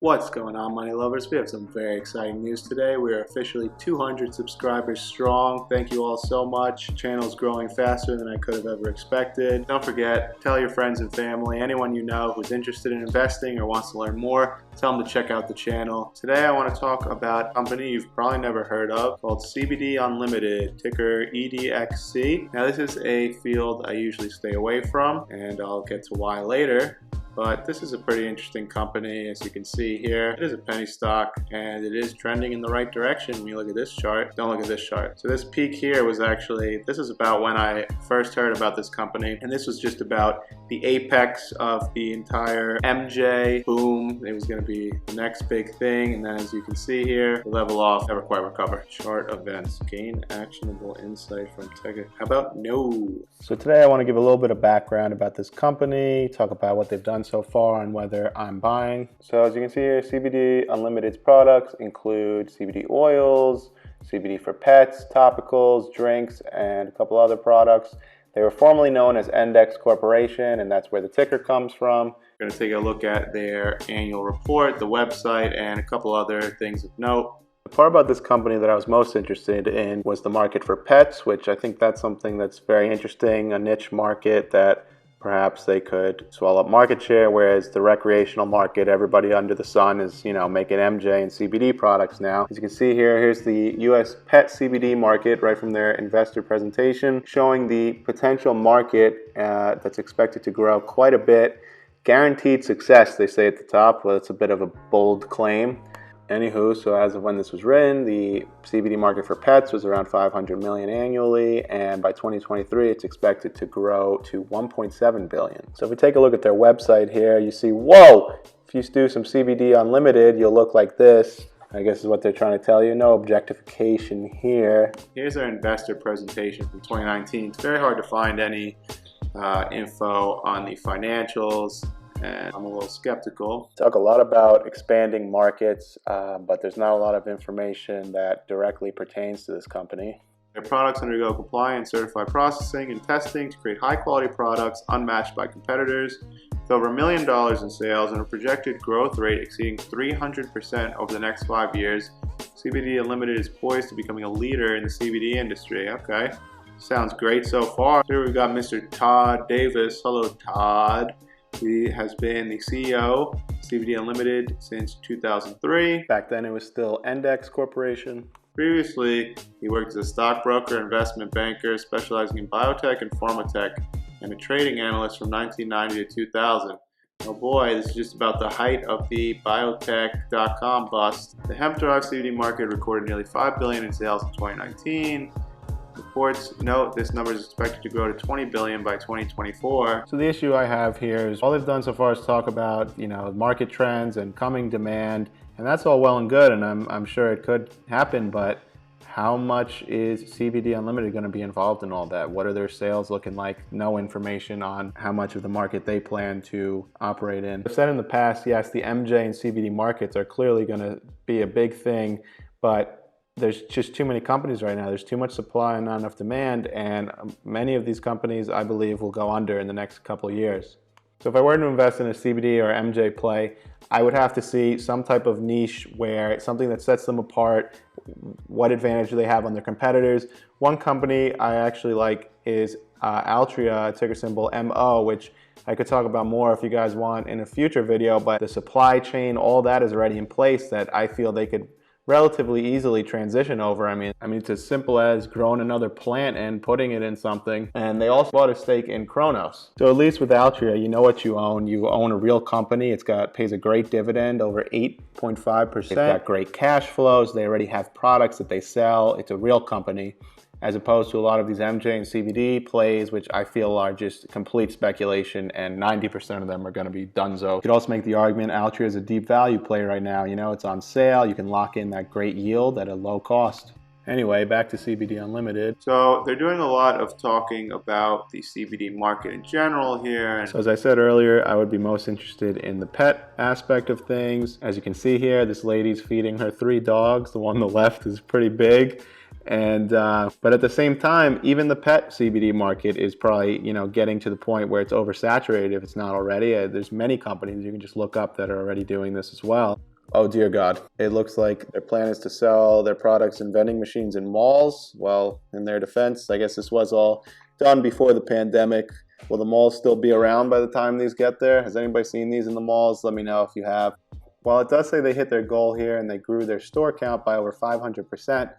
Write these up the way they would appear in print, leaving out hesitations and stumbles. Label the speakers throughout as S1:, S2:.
S1: What's going on, money lovers? We have some very exciting news today. We are officially 200 subscribers strong. Thank you all so much. The channel is growing faster than I could have ever expected. Don't forget, tell your friends and family, anyone you know who's interested in investing or wants to learn more, tell them to check out the channel. Today I want to talk about a company you've probably never heard of called CBD Unlimited, ticker EDXC. Now this is a field I usually stay away from, and I'll get to why later. But this is a pretty interesting company. As you can see here, it is a penny stock and it is trending in the right direction when you look at this chart. Don't look at this chart. So this peak here was actually, this is about when I first heard about this company, and this was just about the apex of the entire MJ boom. It was going to be the next big thing, and then as you can see here, level off, never quite recover. Chart events, gain actionable insight from tech. How about no? So today I want to give a little bit of background about this company, talk about what they've done so far and whether I'm buying. So as you can see here, CBD Unlimited's products include CBD oils, CBD for pets, topicals, drinks, and a couple other products. They were formerly known as Index Corporation, and that's where the ticker comes from. We're going to take a look at their annual report, the website, and a couple other things of note. The part about this company that I was most interested in was the market for pets, which I think that's something that's very interesting, a niche market that perhaps they could swallow up market share, whereas the recreational market, everybody under the sun is, making MJ and CBD products now. As you can see here, here's the US pet CBD market right from their investor presentation, showing the potential market that's expected to grow quite a bit. Guaranteed success, they say at the top. Well, it's a bit of a bold claim. Anywho, so as of when this was written, the CBD market for pets was around $500 million annually, and by 2023, it's expected to grow to $1.7 billion. So if we take a look at their website here, you see, whoa, if you do some CBD Unlimited, you'll look like this. I guess is what they're trying to tell you. No objectification here. Here's our investor presentation from 2019. It's very hard to find any info on the financials, and I'm a little skeptical. Talk a lot about expanding markets, but there's not a lot of information that directly pertains to this company. Their products undergo compliance, certified processing, and testing to create high-quality products unmatched by competitors. With over $1 million in sales and a projected growth rate exceeding 300% over the next 5 years, CBD Unlimited is poised to becoming a leader in the CBD industry. Okay, sounds great so far. Here we've got Mr. Todd Davis. Hello, Todd. He has been the CEO of CBD Unlimited since 2003. Back then it was still Index Corporation. Previously, he worked as a stockbroker, investment banker, specializing in biotech and pharmatech, and a trading analyst from 1990 to 2000. Oh boy, this is just about the height of the biotech.com bust. The hemp-derived CBD market recorded nearly $5 billion in sales in 2019. Reports note this number is expected to grow to $20 billion by 2024. So the issue I have here is all they've done so far is talk about, market trends and coming demand, and that's all well and good, and I'm sure it could happen, but how much is CBD Unlimited going to be involved in all that? What are their sales looking like? No information on how much of the market they plan to operate in. I've said in the past, yes, the MJ and CBD markets are clearly going to be a big thing, but there's just too many companies right now. There's too much supply and not enough demand, and many of these companies, I believe, will go under in the next couple of years. So if I were to invest in a CBD or MJ play, I would have to see some type of niche where it's something that sets them apart. What advantage do they have on their competitors? One company I actually like is Altria, ticker symbol MO, which I could talk about more if you guys want in a future video, but the supply chain, all that is already in place that I feel they could relatively easily transition over. I mean, it's as simple as growing another plant and putting it in something. And they also bought a stake in Kronos. So at least with Altria, you know what you own. You own a real company. It's pays a great dividend, over 8.5%. They've got great cash flows. They already have products that they sell. It's a real company, as opposed to a lot of these MJ and CBD plays, which I feel are just complete speculation, and 90% of them are going to be donezo. You could also make the argument Altria is a deep value play right now. It's on sale. You can lock in that great yield at a low cost. Anyway, back to CBD Unlimited. So they're doing a lot of talking about the CBD market in general here. So as I said earlier, I would be most interested in the pet aspect of things. As you can see here, this lady's feeding her 3 dogs. The one on the left is pretty big. And but at the same time, even the pet CBD market is probably getting to the point where it's oversaturated if it's not already. There's many companies you can just look up that are already doing this as well. Oh dear God. It looks like their plan is to sell their products in vending machines in malls. Well, in their defense, I guess this was all done before the pandemic. Will the malls still be around by the time these get there? Has anybody seen these in the malls? Let me know if you have. While it does say they hit their goal here and they grew their store count by over 500%,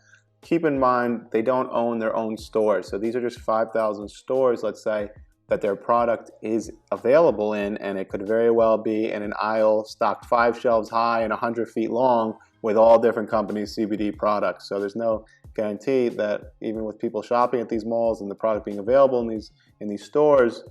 S1: keep in mind they don't own their own stores. So these are just 5,000 stores, let's say, that their product is available in, and it could very well be in an aisle stocked 5 shelves high and 100 feet long with all different companies' CBD products. So there's no guarantee that even with people shopping at these malls and the product being available in these stores,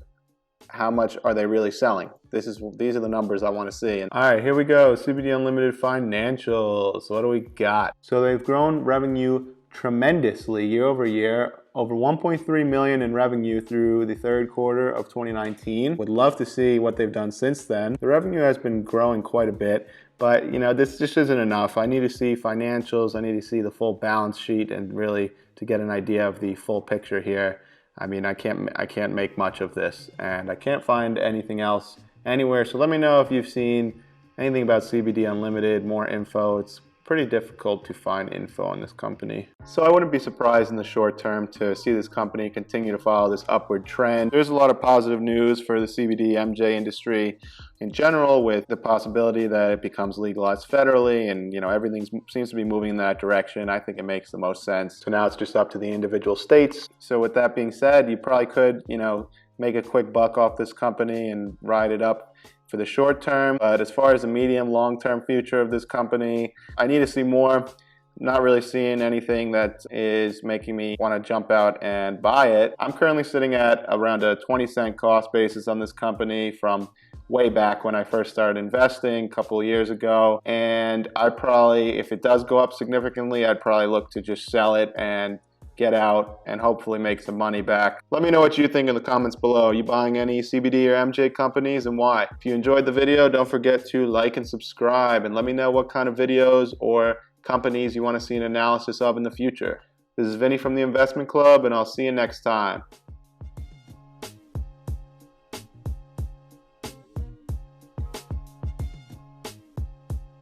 S1: how much are they really selling? These are the numbers I want to see. All right, here we go. CBD Unlimited financials. What do we got? So they've grown revenue tremendously year over year, over 1.3 million in revenue through the third quarter of 2019. Would love to see what they've done since then. The revenue has been growing quite a bit, but this just isn't enough. I need to see financials. I need to see the full balance sheet and really to get an idea of the full picture here. I mean, I can't make much of this, and I can't find anything else anywhere. So let me know if you've seen anything about CBD Unlimited, more info. It's pretty difficult to find info on this company. So I wouldn't be surprised in the short term to see this company continue to follow this upward trend. There's a lot of positive news for the CBD MJ industry in general, with the possibility that it becomes legalized federally, and everything seems to be moving in that direction. I think it makes the most sense. So now it's just up to the individual states. So with that being said, you probably could make a quick buck off this company and ride it up for the short term. But as far as the medium, long-term future of this company, I need to see more. Not really seeing anything that is making me want to jump out and buy it. I'm currently sitting at around a 20-cent cost basis on this company from way back when I first started investing a couple of years ago. And I'd probably, if it does go up significantly, I'd probably look to just sell it and get out and hopefully make some money back. Let me know what you think in the comments below. Are you buying any CBD or MJ companies, and why? If you enjoyed the video, don't forget to like and subscribe, and let me know what kind of videos or companies you want to see an analysis of in the future. This is Vinny from the Investment Club, and I'll see you next time.